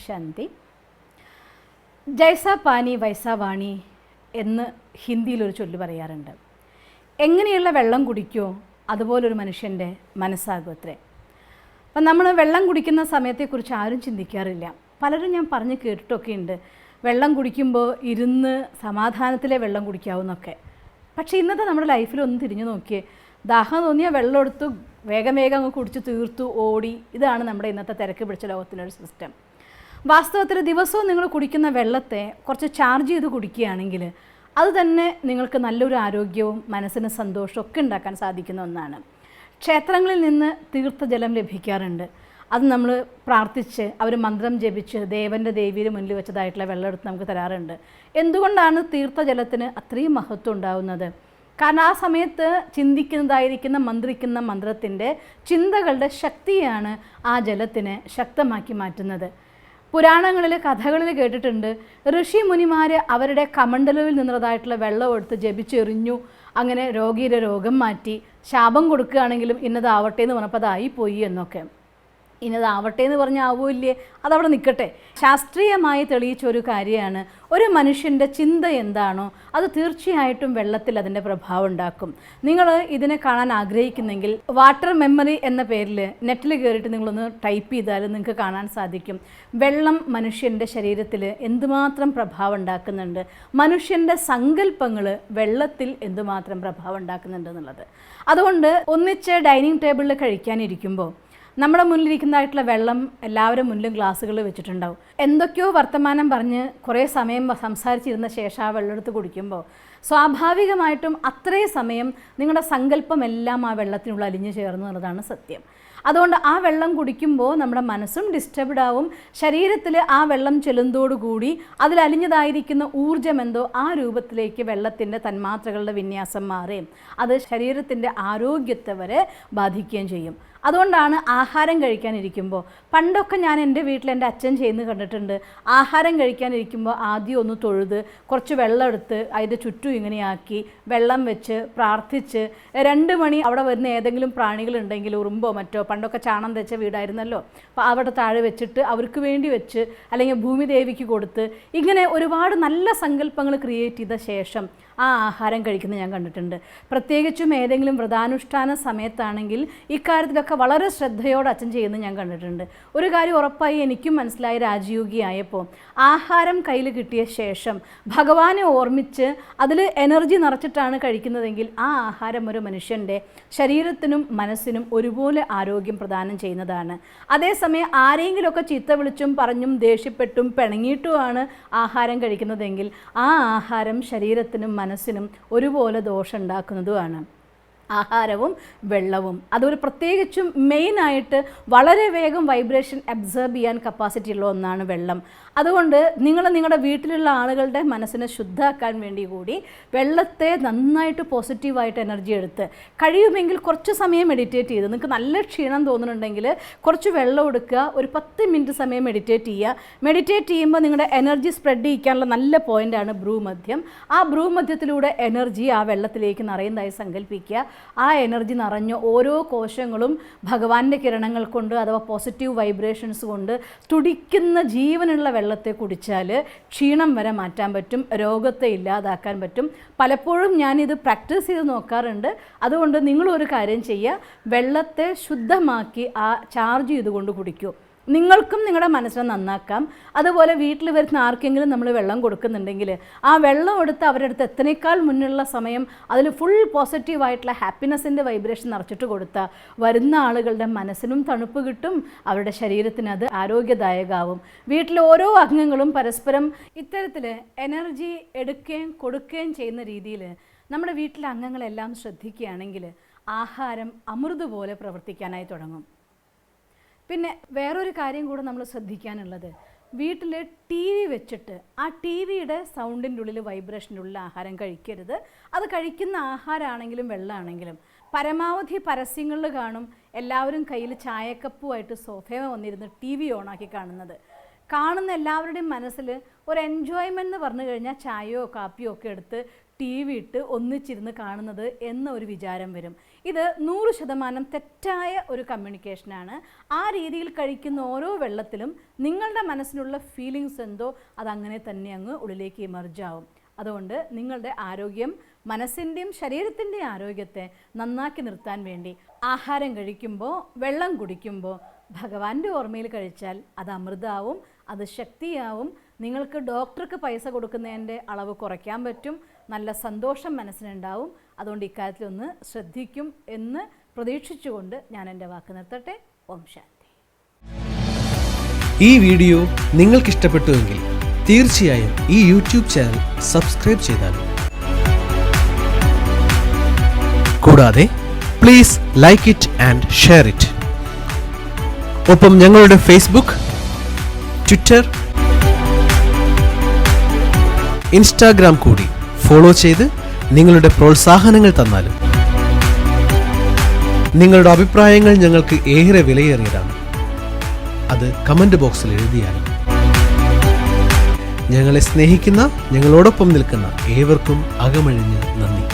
ശാന്തി. ജൈസാ പാനി വൈസാ വാണി എന്ന് ഹിന്ദിയിലൊരു ചൊല്ല് പറയാറുണ്ട്. എങ്ങനെയുള്ള വെള്ളം കുടിക്കുമോ അതുപോലൊരു മനുഷ്യൻ്റെ മനസ്സാകും അത്രേ. അപ്പം നമ്മൾ വെള്ളം കുടിക്കുന്ന സമയത്തെക്കുറിച്ച് ആരും ചിന്തിക്കാറില്ല. പലരും ഞാൻ പറഞ്ഞ് കേട്ടിട്ടൊക്കെ ഉണ്ട്, വെള്ളം കുടിക്കുമ്പോൾ ഇരുന്ന് സമാധാനത്തിലെ വെള്ളം കുടിക്കാവുന്നൊക്കെ. പക്ഷേ ഇന്നത്തെ നമ്മുടെ ലൈഫിലൊന്ന് തിരിഞ്ഞു നോക്കിയേ, ദാഹം തോന്നിയാൽ വെള്ളം എടുത്തു വേഗം അങ്ങ് കുടിച്ച് തീർത്തു ഓടി. ഇതാണ് നമ്മുടെ ഇന്നത്തെ തിരക്ക് പിടിച്ച ലോകത്തിനൊരു സിസ്റ്റം. വാസ്തവത്തിൽ ദിവസവും നിങ്ങൾ കുടിക്കുന്ന വെള്ളത്തെ കുറച്ച് ചാർജ് ചെയ്ത് കുടിക്കുകയാണെങ്കിൽ അത് തന്നെ നിങ്ങൾക്ക് നല്ലൊരു ആരോഗ്യവും മനസ്സിന് സന്തോഷവും ഒക്കെ ഉണ്ടാക്കാൻ സാധിക്കുന്ന ഒന്നാണ്. ക്ഷേത്രങ്ങളിൽ നിന്ന് തീർത്ഥജലം ലഭിക്കാറുണ്ട്. അത് നമ്മൾ പ്രാർത്ഥിച്ച് അവർ മന്ത്രം ജപിച്ച് ദേവൻ്റെ ദേവിയുടെ മുന്നിൽ വെച്ചതായിട്ടുള്ള വെള്ളം എടുത്ത് നമുക്ക് തരാറുണ്ട്. എന്തുകൊണ്ടാണ് തീർത്ഥജലത്തിന് അത്രയും മഹത്വം ഉണ്ടാവുന്നത്? കാരണം ആ സമയത്ത് ചിന്തിക്കുന്നതായിരിക്കുന്ന മന്ത്രിക്കുന്ന മന്ത്രത്തിൻ്റെ ചിന്തകളുടെ ശക്തിയാണ് ആ ജലത്തിനെ ശക്തമാക്കി മാറ്റുന്നത്. പുരാണങ്ങളിൽ കഥകളിൽ കേട്ടിട്ടുണ്ട്, ഋഷി മുനിമാർ അവരുടെ കമണ്ഡലുവിൽ നിന്നുള്ളതായിട്ടുള്ള വെള്ളം എടുത്ത് ജപിച്ചെറിഞ്ഞു, അങ്ങനെ രോഗിയുടെ രോഗം മാറ്റി. ശാപം കൊടുക്കുകയാണെങ്കിലും ഇന്നതാവട്ടെ എന്ന് പറഞ്ഞപ്പോൾ അതായിപ്പോയി എന്നൊക്കെ. ഇന്നതാവട്ടെ എന്ന് പറഞ്ഞാൽ ആവുമില്ലേ, അതവിടെ നിൽക്കട്ടെ. ശാസ്ത്രീയമായി തെളിയിച്ച ഒരു കാര്യമാണ്, ഒരു മനുഷ്യൻ്റെ ചിന്ത എന്താണോ അത് തീർച്ചയായിട്ടും വെള്ളത്തിൽ അതിൻ്റെ പ്രഭാവം ഉണ്ടാക്കും. നിങ്ങൾ ഇതിനെ കാണാൻ ആഗ്രഹിക്കുന്നെങ്കിൽ വാട്ടർ മെമ്മറി എന്ന പേരിൽ നെറ്റിൽ കയറിയിട്ട് നിങ്ങളൊന്ന് ടൈപ്പ് ചെയ്താൽ നിങ്ങൾക്ക് കാണാൻ സാധിക്കും വെള്ളം മനുഷ്യൻ്റെ ശരീരത്തിൽ എന്തുമാത്രം പ്രഭാവം ഉണ്ടാക്കുന്നുണ്ട്, മനുഷ്യൻ്റെ സങ്കല്പങ്ങൾ വെള്ളത്തിൽ എന്തുമാത്രം പ്രഭാവം ഉണ്ടാക്കുന്നുണ്ട് എന്നുള്ളത്. അതുകൊണ്ട് ഒന്നിച്ച് ഡൈനിങ് ടേബിളിൽ കഴിക്കാനിരിക്കുമ്പോൾ നമ്മുടെ മുന്നിലിരിക്കുന്നതായിട്ടുള്ള വെള്ളം എല്ലാവരും മുന്നിലും ഗ്ലാസ്സുകൾ വെച്ചിട്ടുണ്ടാവും. എന്തൊക്കെയോ വർത്തമാനം പറഞ്ഞ് കുറേ സമയം സംസാരിച്ചിരുന്ന ശേഷം ആ വെള്ളം എടുത്ത് കുടിക്കുമ്പോൾ സ്വാഭാവികമായിട്ടും അത്രയും സമയം നിങ്ങളുടെ സങ്കല്പമെല്ലാം ആ വെള്ളത്തിനുള്ള അലിഞ്ഞു ചേർന്നു എന്നുള്ളതാണ് സത്യം. അതുകൊണ്ട് ആ വെള്ളം കുടിക്കുമ്പോൾ നമ്മുടെ മനസ്സും ഡിസ്റ്റർബ്ഡ് ആവും. ശരീരത്തിൽ ആ വെള്ളം ചെല്ലുന്നതോടുകൂടി അതിലലിഞ്ഞതായിരിക്കുന്ന ഊർജ്ജം എന്തോ ആ രൂപത്തിലേക്ക് വെള്ളത്തിൻ്റെ തന്മാത്രകളുടെ വിന്യാസം മാറുകയും അത് ശരീരത്തിൻ്റെ ആരോഗ്യത്തെ വരെ ബാധിക്കുകയും ചെയ്യും. അതുകൊണ്ടാണ് ആഹാരം കഴിക്കാനിരിക്കുമ്പോൾ, പണ്ടൊക്കെ ഞാൻ എൻ്റെ വീട്ടിൽ എൻ്റെ അച്ഛൻ ചെയ്യുന്നത് കണ്ടിട്ടുണ്ട്, ആഹാരം കഴിക്കാനിരിക്കുമ്പോൾ ആദ്യം ഒന്ന് തൊഴുത് കുറച്ച് വെള്ളം എടുത്ത് അതിൻ്റെ ചുറ്റും ഇങ്ങനെയാക്കി വെള്ളം വെച്ച് പ്രാർത്ഥിച്ച് 2 മണി അവിടെ വരുന്ന ഏതെങ്കിലും പ്രാണികളുണ്ടെങ്കിൽ ഉറുമ്പോ മറ്റോ, പണ്ടൊക്കെ ചാണം തെച്ച വീടായിരുന്നല്ലോ, അപ്പോൾ അവിടെ താഴെ വെച്ചിട്ട് അവർക്ക് വേണ്ടി വെച്ച് അല്ലെങ്കിൽ ഭൂമിദേവിക്ക് കൊടുത്ത് ഇങ്ങനെ ഒരുപാട് നല്ല സങ്കല്പങ്ങൾ ക്രിയേറ്റ് ചെയ്ത ശേഷം ആ ആഹാരം കഴിക്കുന്നത് ഞാൻ കണ്ടിട്ടുണ്ട്. പ്രത്യേകിച്ചും ഏതെങ്കിലും വ്രതാനുഷ്ഠാന സമയത്താണെങ്കിൽ ഇക്കാര്യത്തിലൊക്കെ വളരെ ശ്രദ്ധയോടെ അച്ഛൻ ചെയ്യുന്നത് ഞാൻ കണ്ടിട്ടുണ്ട്. ഒരു കാര്യം ഉറപ്പായി എനിക്കും മനസ്സിലായി, രാജയോഗിയായപ്പോൾ ആഹാരം കയ്യിൽ കിട്ടിയ ശേഷം ഭഗവാനെ ഓർമ്മിച്ച് അതിൽ എനർജി നിറച്ചിട്ടാണ് കഴിക്കുന്നതെങ്കിൽ ആ ആഹാരം ഒരു മനുഷ്യൻ്റെ ശരീരത്തിനും മനസ്സിനും ഒരുപോലെ ആരോഗ്യം പ്രദാനം ചെയ്യുന്നതാണ്. അതേസമയം ആരെങ്കിലുമൊക്കെ ചീത്ത വിളിച്ചും പറഞ്ഞും ദേഷ്യപ്പെട്ടും പിണങ്ങിയിട്ടുമാണ് ആഹാരം കഴിക്കുന്നതെങ്കിൽ ആ ആഹാരം ശരീരത്തിനും മനസ്സിനും ഒരുപോലെ ദോഷം ഉണ്ടാക്കുന്നതുമാണ്. ആഹാരവും വെള്ളവും അതൊരു പ്രത്യേകിച്ചും മെയിനായിട്ട് വളരെ വേഗം വൈബ്രേഷൻ അബ്സോർബ് ചെയ്യാൻ കപ്പാസിറ്റി ഉള്ള ഒന്നാണ് വെള്ളം. അതുകൊണ്ട് നിങ്ങളുടെ വീട്ടിലുള്ള ആളുകളുടെ മനസ്സിനെ ശുദ്ധാക്കാൻ വേണ്ടി കൂടി വെള്ളത്തെ നന്നായിട്ട് പോസിറ്റീവായിട്ട് എനർജി എടുത്ത് കഴിയുമെങ്കിൽ കുറച്ച് സമയം മെഡിറ്റേറ്റ് ചെയ്ത്, നിങ്ങൾക്ക് നല്ല ക്ഷീണം തോന്നുന്നുണ്ടെങ്കിൽ കുറച്ച് വെള്ളം എടുക്കുക, ഒരു 10 മിനിറ്റ് സമയം മെഡിറ്റേറ്റ് ചെയ്യുക. മെഡിറ്റേറ്റ് ചെയ്യുമ്പോൾ നിങ്ങളുടെ എനർജി സ്പ്രെഡ് ചെയ്യിക്കാനുള്ള നല്ല പോയിൻ്റാണ് ഭ്രൂമധ്യം. ആ ഭ്രൂമധ്യത്തിലൂടെ എനർജി ആ വെള്ളത്തിലേക്ക് നിറയുന്നതായി സങ്കല്പിക്കുക. ആ എനർജി നിറഞ്ഞ ഓരോ കോശങ്ങളും ഭഗവാന്റെ കിരണങ്ങൾ കൊണ്ട് അഥവാ പോസിറ്റീവ് വൈബ്രേഷൻസ് കൊണ്ട് തുടിക്കുന്ന ജീവനുള്ള വെള്ളത്തെ കുടിച്ചാൽ ക്ഷീണം വരെ മാറ്റാൻ പറ്റും, രോഗത്തെ ഇല്ലാതാക്കാൻ പറ്റും. പലപ്പോഴും ഞാനിത് പ്രാക്ടീസ് ചെയ്ത് നോക്കാറുണ്ട്. അതുകൊണ്ട് നിങ്ങളൊരു കാര്യം ചെയ്യുക, വെള്ളത്തെ ശുദ്ധമാക്കി ആ ചാർജ് ചെയ്തുകൊണ്ട് കുടിക്കൂ. നിങ്ങൾക്കും നിങ്ങളുടെ മനസ്സിനെ നന്നാക്കാം. അതുപോലെ വീട്ടിൽ വരുന്ന ആർക്കെങ്കിലും നമ്മൾ വെള്ളം കൊടുക്കുന്നുണ്ടെങ്കിൽ ആ വെള്ളം എടുത്ത് അവരുടെ അടുത്ത് എത്തനേക്കാൾ മുന്നുള്ള സമയം അതിൽ ഫുൾ പോസിറ്റീവായിട്ടുള്ള ഹാപ്പിനെസ്സിൻ്റെ വൈബ്രേഷൻ നിറച്ചിട്ട് കൊടുത്താൽ വരുന്ന ആളുകളുടെ മനസ്സിനും തണുപ്പ് കിട്ടും, അവരുടെ ശരീരത്തിന് അത് ആരോഗ്യദായകമാവും. വീട്ടിലെ ഓരോ അംഗങ്ങളും പരസ്പരം ഇത്തരത്തിൽ എനർജി എടുക്കുകയും കൊടുക്കുകയും ചെയ്യുന്ന രീതിയിൽ നമ്മുടെ വീട്ടിലെ അംഗങ്ങളെല്ലാം ശ്രദ്ധിക്കുകയാണെങ്കിൽ ആഹാരം അമൃത് പോലെ പ്രവർത്തിക്കാനായി തുടങ്ങും. പിന്നെ വേറൊരു കാര്യം കൂടെ നമ്മൾ ശ്രദ്ധിക്കാനുള്ളത്, വീട്ടിൽ TV വെച്ചിട്ട് ആ TVയുടെ സൗണ്ടിൻ്റെ ഉള്ളിൽ വൈബ്രേഷൻ്റെ ഉള്ളിൽ ആഹാരം കഴിക്കരുത്. അത് കഴിക്കുന്ന ആഹാരമാണെങ്കിലും വെള്ളമാണെങ്കിലും പരമാവധി പരസ്യങ്ങളിൽ കാണും എല്ലാവരും കയ്യിൽ ചായക്കപ്പുമായിട്ട് സോഫയിൽ വന്നിരുന്ന് TV ഓണാക്കി കാണുന്ന എല്ലാവരുടെയും മനസ്സിൽ ഒരു എൻജോയ്മെൻറ്റ് എന്ന് പറഞ്ഞു കഴിഞ്ഞാൽ ചായയോ കാപ്പിയോ ഒക്കെ എടുത്ത് TV ഇട്ട് ഒന്നിച്ചിരുന്ന് കാണുന്നത് എന്ന ഒരു വിചാരം വരും. ഇത് 100% തെറ്റായ ഒരു കമ്മ്യൂണിക്കേഷനാണ്. ആ രീതിയിൽ കഴിക്കുന്ന ഓരോ വെള്ളത്തിലും നിങ്ങളുടെ മനസ്സിലുള്ള ഫീലിങ്സ് എന്തോ അതങ്ങനെ തന്നെ അങ്ങ് ഉള്ളിലേക്ക് ഇമർജാവും. അതുകൊണ്ട് നിങ്ങളുടെ ആരോഗ്യം, മനസ്സിൻ്റെയും ശരീരത്തിൻ്റെയും ആരോഗ്യത്തെ നന്നാക്കി നിർത്താൻ വേണ്ടി ആഹാരം കഴിക്കുമ്പോൾ, വെള്ളം കുടിക്കുമ്പോൾ ഭഗവാന്റെ ഓർമ്മയിൽ കഴിച്ചാൽ അത് അമൃതാവും, അത് ശക്തിയാവും. നിങ്ങൾക്ക് ഡോക്ടർക്ക് പൈസ കൊടുക്കുന്നതിൻ്റെ അളവ് കുറയ്ക്കാൻ പറ്റും. നല്ല സന്തോഷം മനസ്സിനുണ്ടാവും. അതുകൊണ്ട് ഇക്കാര്യത്തിലൊന്ന് ശ്രദ്ധിക്കും എന്ന് പ്രതീക്ഷിച്ചുകൊണ്ട് ഞാൻ എൻ്റെ വാക്ക് നിർത്തട്ടെ. ഓം ശാന്തി. ഈ വീഡിയോ നിങ്ങൾക്ക് ഇഷ്ടപ്പെട്ടുവെങ്കിൽ തീർച്ചയായും ഈ യൂട്യൂബ് ചാനൽ സബ്സ്ക്രൈബ് ചെയ്താലും കൂടാതെ please like it and share it. ഒപ്പം ഞങ്ങളുടെ ഫേസ്ബുക്ക്, ട്വിറ്റർ, ഇൻസ്റ്റാഗ്രാം കൂടി ഫോളോ ചെയ്ത് നിങ്ങളുടെ പ്രോത്സാഹനങ്ങൾ തന്നാലും. നിങ്ങളുടെ അഭിപ്രായങ്ങൾ ഞങ്ങൾക്ക് ഏറെ വിലയേറിയതാണ്. അത് കമന്റ് ബോക്സിൽ എഴുതിയാലും. ഞങ്ങളെ സ്നേഹിക്കുന്ന, ഞങ്ങളോടൊപ്പം നിൽക്കുന്ന ഏവർക്കും അകമഴിഞ്ഞ് നന്ദി.